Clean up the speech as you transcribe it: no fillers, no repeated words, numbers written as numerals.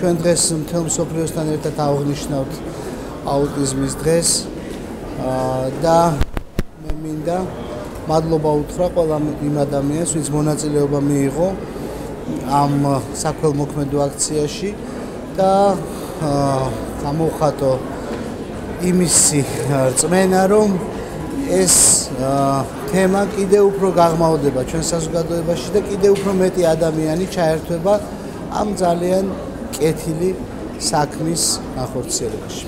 ჩვენ დღეს მთელ მსოფლიოსთან ერთად ავღნიშნავთ აუტიზმის დღეს და მე მინდა მადლობა უთხრა ყველა იმ ადამიანს, ვინც მონაწილეობა მიიღო ამ საქველმოქმედო აქციაში და გამოვხატო იმისი რწმენა, რომ ეს თემა კიდევ უფრო გაღრმავდება ჩვენ საზოგადოებაში და კიდევ უფრო მეტი ადამიანი ჩაერთვება ამ ძალიან კეთილი საქმის განხორციელებაში.